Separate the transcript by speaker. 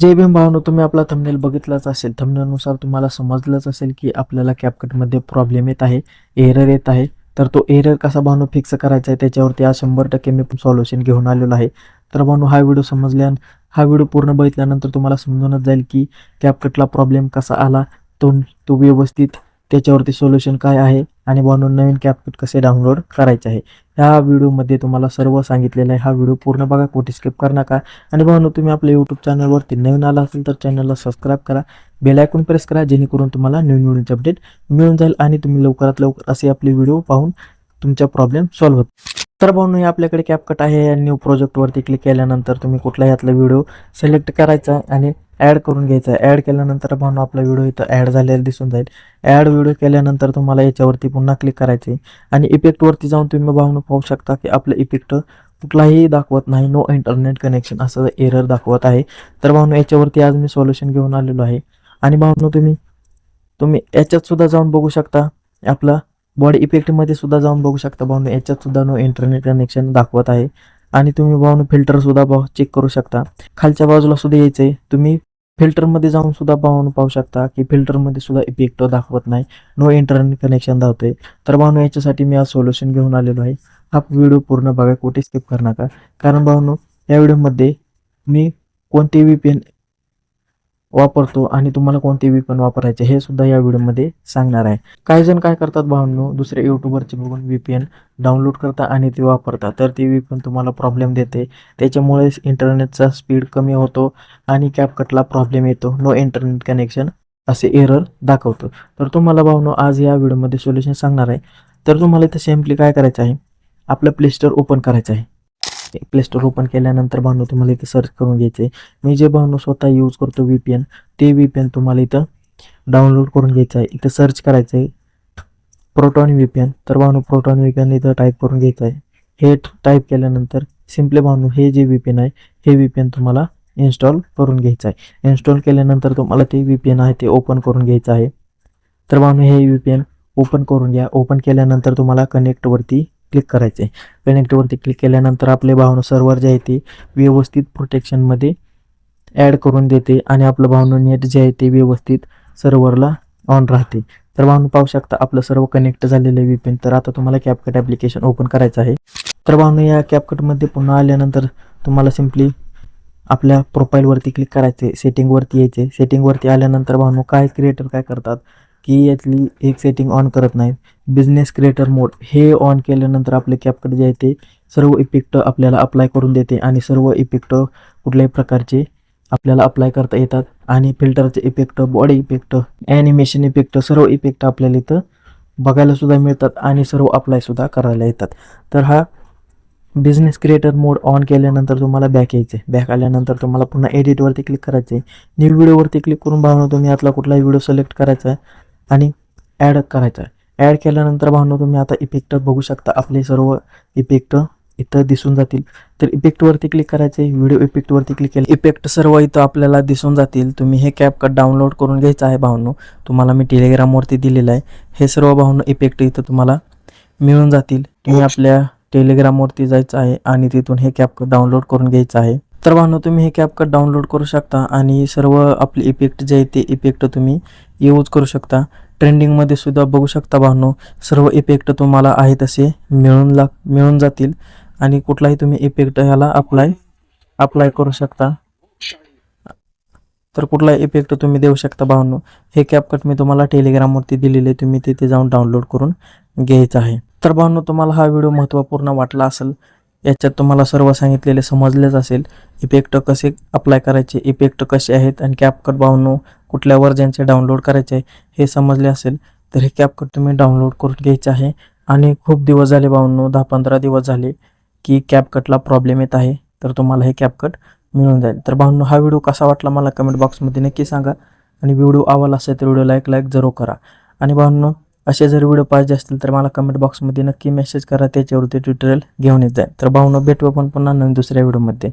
Speaker 1: जय भीम भावांनो, तुम्ही आपला थंबनेल बघितलाच असेल. थंबनेलनुसार तुम्हाला समजलंच असेल की आपल्याला CapCutमध्ये प्रॉब्लेम येत आहे, एरर येत आहे. तर तो एरर कसा भावांनो फिक्स करायचा आहे त्याच्यावरती आज 100% मी सोल्युशन घेऊन आलेलो आहे. तर भावांनो हा व्हिडिओ पूर्ण बघितल्यानंतर तुम्हाला समजूनच जाईल की CapCutला प्रॉब्लेम कसा आला, तो तो व्यवस्थित त्याच्यावरती सोल्युशन काय आहे आणि भावांनो नवीन CapCut कसे डाउनलोड करायचे आहे. ह्या व्हिडिओमध्ये तुम्हाला सर्व सांगितलेलं आहे. हा व्हिडिओ पूर्ण बघा, कुठे स्किप करू नका. आणि भावांनो तुम्ही आपल्या यूट्यूब चॅनलवरती नवीन आला असेल तर चॅनलला सबस्क्राईब करा, बेल आयकॉन प्रेस करा, जेणेकरून तुम्हाला नवीन व्हिडिओचे अपडेट मिळून जाईल आणि तुम्ही लवकरात लवकर असे आपले व्हिडिओ पाहून तुमचा प्रॉब्लेम सॉल्व्ह होतो. तर भावांनो हे आपल्याकडे CapCut आहे आणि न्यू प्रोजेक्टवरती क्लिक केल्यानंतर तुम्ही कुठलाही यातला व्हिडिओ सिलेक्ट करायचा आणि ॲड करून घ्यायचा आहे. ॲड केल्यानंतर भावांनो आपला व्हिडिओ इथं ॲड झालेला दिसून जाईल. ॲड व्हिडिओ केल्यानंतर तुम्हाला याच्यावरती पुन्हा क्लिक करायचे आणि इफेक्टवरती जाऊन तुम्ही भावांनो पाहू शकता की आपलं इफेक्ट कुठलाही दाखवत नाही, नो इंटरनेट कनेक्शन असं एरर दाखवत आहे. तर भावांनो याच्यावरती आज मी सोल्युशन घेऊन आलेलो आहे. आणि भावांनो तुम्ही याच्यात सुद्धा जाऊन बघू शकता, आपला बॉडी इफेक्टमध्ये सुद्धा जाऊन बघू शकता. भावांनो याच्यात सुद्धा नो इंटरनेट कनेक्शन दाखवत आहे. आणि तुम्ही भावांनो फिल्टर सुद्धा चेक करू शकता. खालच्या बाजूला सुद्धा यायचं आहे, तुम्ही फिल्टरमध्ये जाऊन सुद्धा पाहू शकता की फिल्टरमध्ये सुद्धा इफेक्ट दाखवत नाही, नो इंटरनेट कनेक्शन दाखवते. तर भावांनो याच्यासाठी मी आज सोल्युशन घेऊन आलेलो आहे. हा व्हिडिओ पूर्ण बघा, कुठे स्किप करू नका. कारण भावांनो या व्हिडिओमध्ये मी कोणते VPN वापरतो आणि तुम्हाला कोणते VPN वापरायचे हे सुद्धा या व्हिडिओमध्ये सांगणार आहे. काही जण काय करतात भावांनो, दुसऱ्या यूट्यूबरचे बघून VPN डाउनलोड करतात आणि ते वापरतात. तर ते VPN तुम्हाला प्रॉब्लेम देते. त्याच्यामुळे इंटरनेटचा स्पीड कमी होतो आणि CapCutला प्रॉब्लेम येतो, नो इंटरनेट कनेक्शन असे एरर दाखवतो. तर तुम्हाला भावांनो आज या व्हिडिओमध्ये सोल्युशन सांगणार आहे. तर तुम्हाला इथं सिम्पली काय करायचं आहे, आपलं प्ले स्टोअर ओपन करायचं आहे. प्ले स्टोअर ओपन केल्यानंतर भावांनो तुम्हाला इथं सर्च करून घ्यायचे. मी जे भावांनो स्वतः यूज करतो VPN, ते VPN तुम्हाला इथं डाउनलोड करून घ्यायचं आहे. इथं सर्च करायचं आहे प्रोटॉन VPN. तर भावांनो प्रोटॉन VPN इथं टाईप करून घ्यायचं आहे. हे टाईप केल्यानंतर सिम्पली भावांनो हे जे VPN आहे हे VPN तुम्हाला इन्स्टॉल करून घ्यायचं आहे. इन्स्टॉल केल्यानंतर तुम्हाला ते VPN आहे ते ओपन करून घ्यायचं आहे. तर भावांनो हे VPN ओपन करून घ्या. ओपन केल्यानंतर तुम्हाला कनेक्टवरती क्लिक करायचे. कनेक्टवरती क्लिक केल्यानंतर आपले भावांनो सर्व्हर जे आहे ते व्यवस्थित प्रोटेक्शनमध्ये ॲड करून देते आणि आपलं भावांनो नेट जे आहे ते व्यवस्थित सर्व्हरला ऑन राहते. तर भावांनो पाहू शकता आपलं सर्व कनेक्ट झालेलं आहे VPN. तर आता तुम्हाला CapCut ॲप्लिकेशन ओपन करायचं आहे. तर भावांनो या CapCutमध्ये पुन्हा आल्यानंतर तुम्हाला सिम्पली आपल्या प्रोफाईलवरती क्लिक करायचे, सेटिंगवरती यायचे. सेटिंगवरती आल्यानंतर भावांनो काय क्रिएटर काय करतात की यातली एक सेटिंग ऑन करत नाहीत, बिझनेस क्रिएटर मोड. हे ऑन केल्यानंतर आपले CapCut जे आहे ते सर्व इफेक्ट आपल्याला अप्लाय करून देते आणि सर्व इफेक्ट कुठल्याही प्रकारचे आपल्याला अप्लाय करता येतात. आणि फिल्टरचे effect, body effect, animation effect, सर्व इफेक्ट आपल्याला इथं बघायला सुद्धा मिळतात आणि सर्व अप्लाय सुद्धा करायला येतात. तर हा बिझनेस क्रिएटर मोड ऑन केल्यानंतर तुम्हाला बॅक यायचे. बॅक आल्यानंतर तुम्हाला पुन्हा एडिटवरती क्लिक करायचे. न्यू व्हिडिओवरती क्लिक करून भावांनो तुम्ही यातला कुठलाही व्हिडिओ सिलेक्ट करायचा आहे आणि ॲड करायचा आहे. ॲड केल्यानंतर भावांनो तुम्ही आता इफेक्ट बघू शकता, आपले सर्व इफेक्ट इथं दिसून जातील. तर इफेक्टवरती क्लिक करायचे. व्हिडिओ इफेक्टवरती क्लिक केलं, इफेक्ट सर्व इथं आपल्याला दिसून जातील. तुम्ही हे CapCut डाउनलोड करून घ्यायचं आहे भावांनो. तुम्हाला मी टेलिग्रामवरती दिलेलं आहे. हे सर्व भावांनो इफेक्ट इथं तुम्हाला मिळून जातील. तुम्ही आपल्या टेलिग्रामवरती जायचं आहे आणि तिथून हे CapCut डाउनलोड करून घ्यायचं आहे. तर भावांनो तुम्ही हे CapCut डाउनलोड करू शकता आणि सर्व आपले इफेक्ट जे आहे ते इफेक्ट तुम्ही यूज करू शकता. ट्रेंडिंगमध्ये सुद्धा बघू शकता भावांनो, सर्व इफेक्ट तुम्हाला आहे तसे मिळून जातील आणि कुठलाही तुम्ही इफेक्ट ह्याला अप्लाय करू शकता. तर कुठलाही इफेक्ट तुम्ही देऊ शकता भावांनो. हे CapCut मी तुम्हाला टेलिग्रामवरती दिलेले, तुम्ही तिथे जाऊन डाउनलोड करून घ्यायचं आहे. तर भावांनो तुम्हाला हा व्हिडिओ महत्त्वपूर्ण वाटला असेल. याच्यात तुम्हाला सर्व सांगितलेले समजलेच असेल. इफेक्ट कसे अप्लाय करायचे, इफेक्ट कसे आहेत आणि CapCut भावांनो कुठल्या व्हर्जनचे डाउनलोड करायचे आहे हे समजले असेल. तर हे CapCut तुम्ही डाउनलोड करून घ्यायचे आहे. आणि खूप दिवस झाले भावांनो, 10-15 दिवस झाले की CapCutला प्रॉब्लेम येत आहे. तर तुम्हाला हे CapCut मिळून जाईल. तर भावांनो हा व्हिडिओ कसा वाटला मला कमेंट बॉक्समध्ये नक्की सांगा आणि व्हिडिओ आवडला असेल तर व्हिडिओ लाईक जरूर करा. आणि भावांनो असे जर व्हिडिओ पाहिजे असतील तर मला कमेंट बॉक्समध्ये नक्की मेसेज करा, त्याच्यावरती ट्युटोरियल घेऊन येत जाईल. तर भावांनो भेटू आपण पुन्हा नवीन दुसऱ्या व्हिडिओमध्ये.